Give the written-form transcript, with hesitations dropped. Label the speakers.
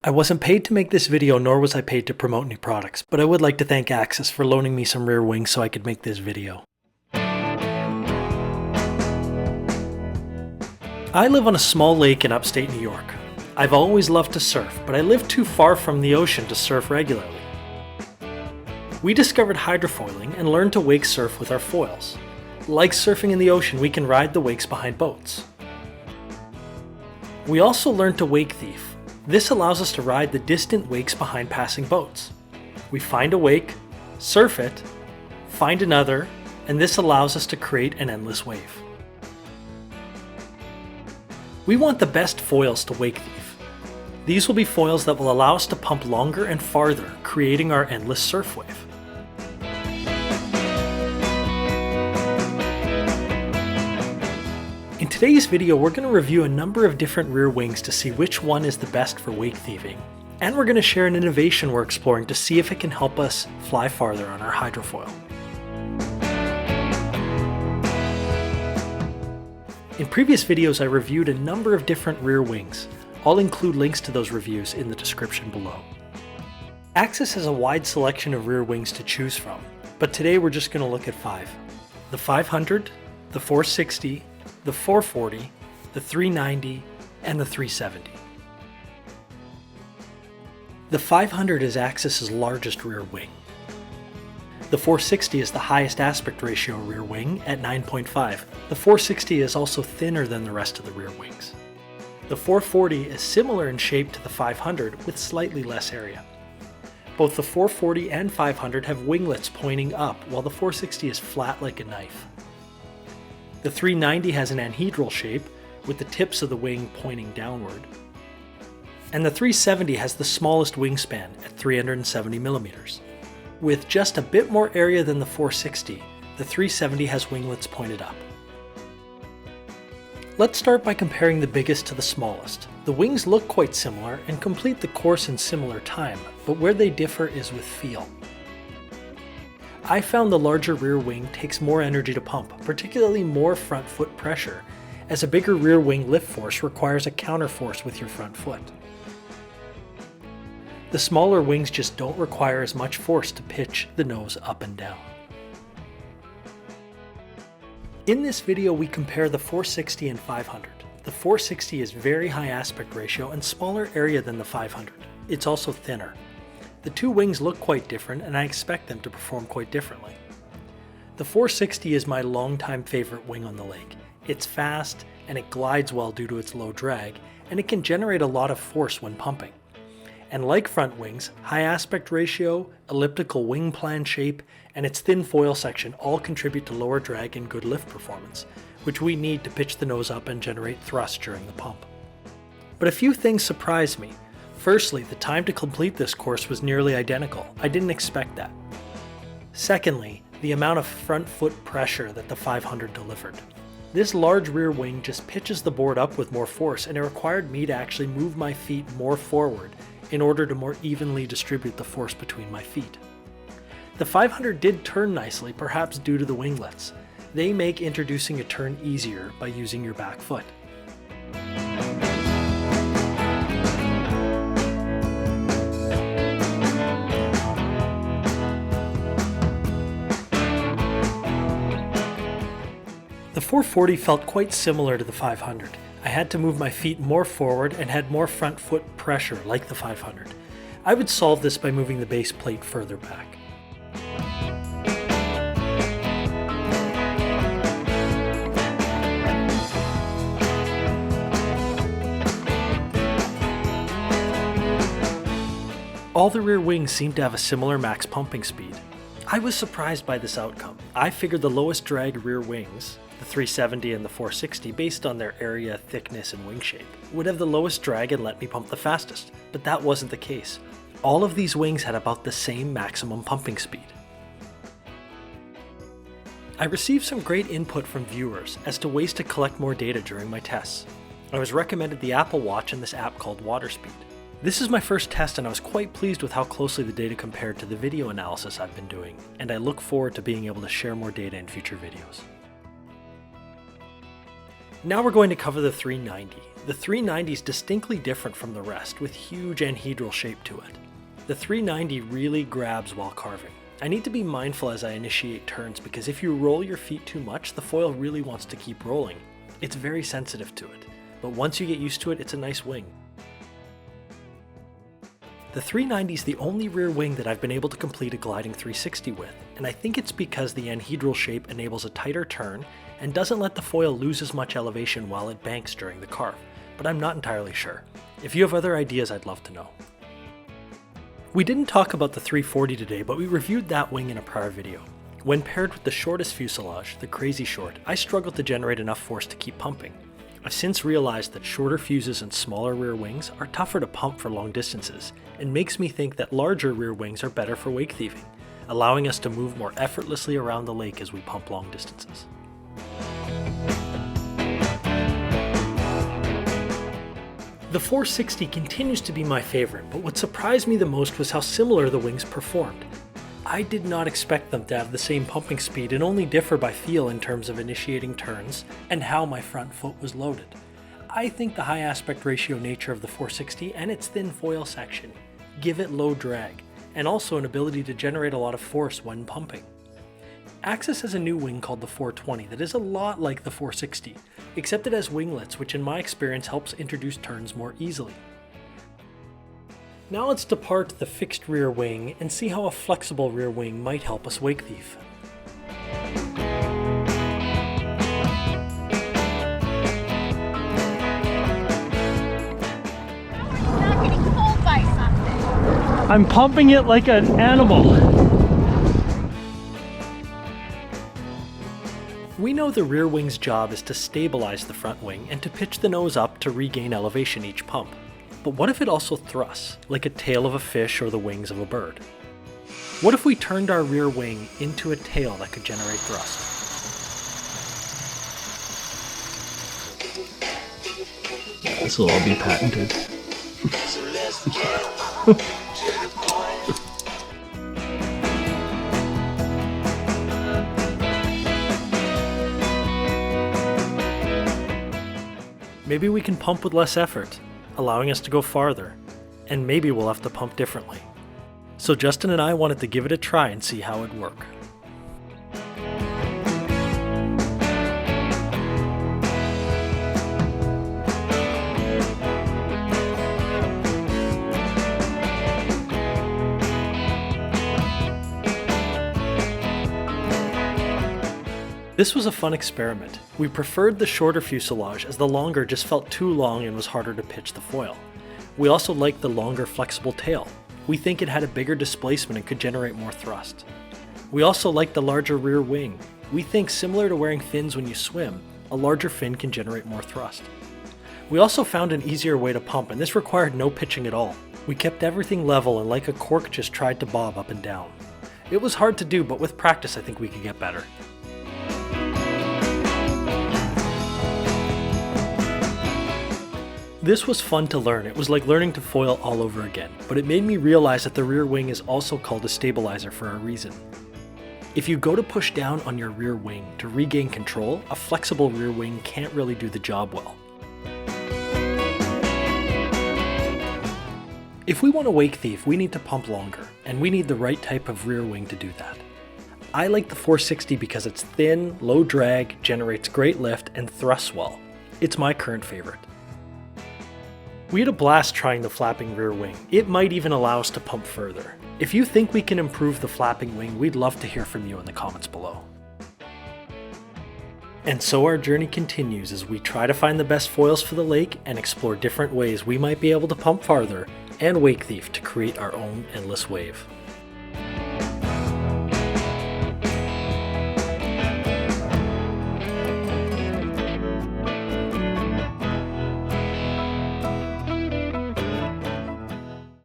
Speaker 1: I wasn't paid to make this video, nor was I paid to promote new products, but I would like to thank AXIS for loaning me some rear wings so I could make this video. I live on a small lake in upstate New York. I've always loved to surf, but I live too far from the ocean to surf regularly. We discovered hydrofoiling and learned to wake surf with our foils. Like surfing in the ocean, we can ride the wakes behind boats. We also learned to wake thief. This allows us to ride the distant wakes behind passing boats. We find a wake, surf it, find another, and this allows us to create an endless wave. We want the best foils to wake thief. These will be foils that will allow us to pump longer and farther, creating our endless surf wave. In today's video, we're going to review a number of different rear wings to see which one is the best for wake thieving. And we're going to share an innovation we're exploring to see if it can help us fly farther on our hydrofoil. In previous videos, I reviewed a number of different rear wings. I'll include links to those reviews in the description below. AXIS has a wide selection of rear wings to choose from, but today we're just going to look at 5. The 500, the 460, the 440, the 390, and the 370. The 500 is AXIS's largest rear wing. The 460 is the highest aspect ratio rear wing at 9.5. The 460 is also thinner than the rest of the rear wings. The 440 is similar in shape to the 500 with slightly less area. Both the 440 and 500 have winglets pointing up, while the 460 is flat like a knife. The 390 has an anhedral shape, with the tips of the wing pointing downward. And the 370 has the smallest wingspan at 370 millimeters. With just a bit more area than the 460, the 370 has winglets pointed up. Let's start by comparing the biggest to the smallest. The wings look quite similar and complete the course in similar time, but where they differ is with feel. I found the larger rear wing takes more energy to pump, particularly more front foot pressure, as a bigger rear wing lift force requires a counterforce with your front foot. The smaller wings just don't require as much force to pitch the nose up and down. In this video, we compare the 460 and 500. The 460 is very high aspect ratio and smaller area than the 500. It's also thinner. The two wings look quite different, and I expect them to perform quite differently. The 460 is my longtime favorite wing on the lake. It's fast, and it glides well due to its low drag, and it can generate a lot of force when pumping. And like front wings, high aspect ratio, elliptical wing plan shape, and its thin foil section all contribute to lower drag and good lift performance, which we need to pitch the nose up and generate thrust during the pump. But a few things surprised me. Firstly, the time to complete this course was nearly identical. I didn't expect that. Secondly, the amount of front foot pressure that the 500 delivered. This large rear wing just pitches the board up with more force, and it required me to actually move my feet more forward in order to more evenly distribute the force between my feet. The 500 did turn nicely, perhaps due to the winglets. They make introducing a turn easier by using your back foot. The 440 felt quite similar to the 500. I had to move my feet more forward and had more front foot pressure like the 500. I would solve this by moving the base plate further back. All the rear wings seem to have a similar max pumping speed. I was surprised by this outcome. I figured the lowest drag rear wings, the 370 and the 460, based on their area, thickness, and wing shape, would have the lowest drag and let me pump the fastest, but that wasn't the case. All of these wings had about the same maximum pumping speed. I received some great input from viewers as to ways to collect more data during my tests. I was recommended the Apple Watch and this app called WaterSpeed. This is my first test, and I was quite pleased with how closely the data compared to the video analysis I've been doing, and I look forward to being able to share more data in future videos. Now we're going to cover the 390. The 390 is distinctly different from the rest, with huge anhedral shape to it. The 390 really grabs while carving. I need to be mindful as I initiate turns because if you roll your feet too much, the foil really wants to keep rolling. It's very sensitive to it, but once you get used to it, it's a nice wing. The 390 is the only rear wing that I've been able to complete a gliding 360 with, and I think it's because the anhedral shape enables a tighter turn and doesn't let the foil lose as much elevation while it banks during the carve, but I'm not entirely sure. If you have other ideas, I'd love to know. We didn't talk about the 340 today, but we reviewed that wing in a prior video. When paired with the shortest fuselage, the Crazy Short, I struggled to generate enough force to keep pumping. I've since realized that shorter fuses and smaller rear wings are tougher to pump for long distances, and makes me think that larger rear wings are better for wake thieving, allowing us to move more effortlessly around the lake as we pump long distances. The 460 continues to be my favorite, but what surprised me the most was how similar the wings performed. I did not expect them to have the same pumping speed and only differ by feel in terms of initiating turns and how my front foot was loaded. I think the high aspect ratio nature of the 460 and its thin foil section give it low drag, and also an ability to generate a lot of force when pumping. Axis has a new wing called the 420 that is a lot like the 460, except it has winglets, which in my experience helps introduce turns more easily. Now let's depart the fixed rear wing and see how a flexible rear wing might help us wake thief.
Speaker 2: Not getting pulled by something.
Speaker 1: I'm pumping it like an animal. We know the rear wing's job is to stabilize the front wing and to pitch the nose up to regain elevation each pump. But what if it also thrusts, like a tail of a fish or the wings of a bird? What if we turned our rear wing into a tail that could generate thrust?
Speaker 3: This will all be patented.
Speaker 1: Maybe we can pump with less effort, allowing us to go farther, and maybe we'll have to pump differently. So Justin and I wanted to give it a try and see how it'd work. This was a fun experiment. We preferred the shorter fuselage as the longer just felt too long and was harder to pitch the foil. We also liked the longer flexible tail. We think it had a bigger displacement and could generate more thrust. We also liked the larger rear wing. We think similar to wearing fins when you swim, a larger fin can generate more thrust. We also found an easier way to pump, and this required no pitching at all. We kept everything level and like a cork just tried to bob up and down. It was hard to do, but with practice I think we could get better. This was fun to learn. It was like learning to foil all over again, but it made me realize that the rear wing is also called a stabilizer for a reason. If you go to push down on your rear wing to regain control, a flexible rear wing can't really do the job well. If we want to wake thief, we need to pump longer, and we need the right type of rear wing to do that. I like the 460 because it's thin, low drag, generates great lift, and thrusts well. It's my current favorite. We had a blast trying the flapping rear wing. It might even allow us to pump further. If you think we can improve the flapping wing, we'd love to hear from you in the comments below. And so our journey continues as we try to find the best foils for the lake and explore different ways we might be able to pump farther and wake thief to create our own endless wave.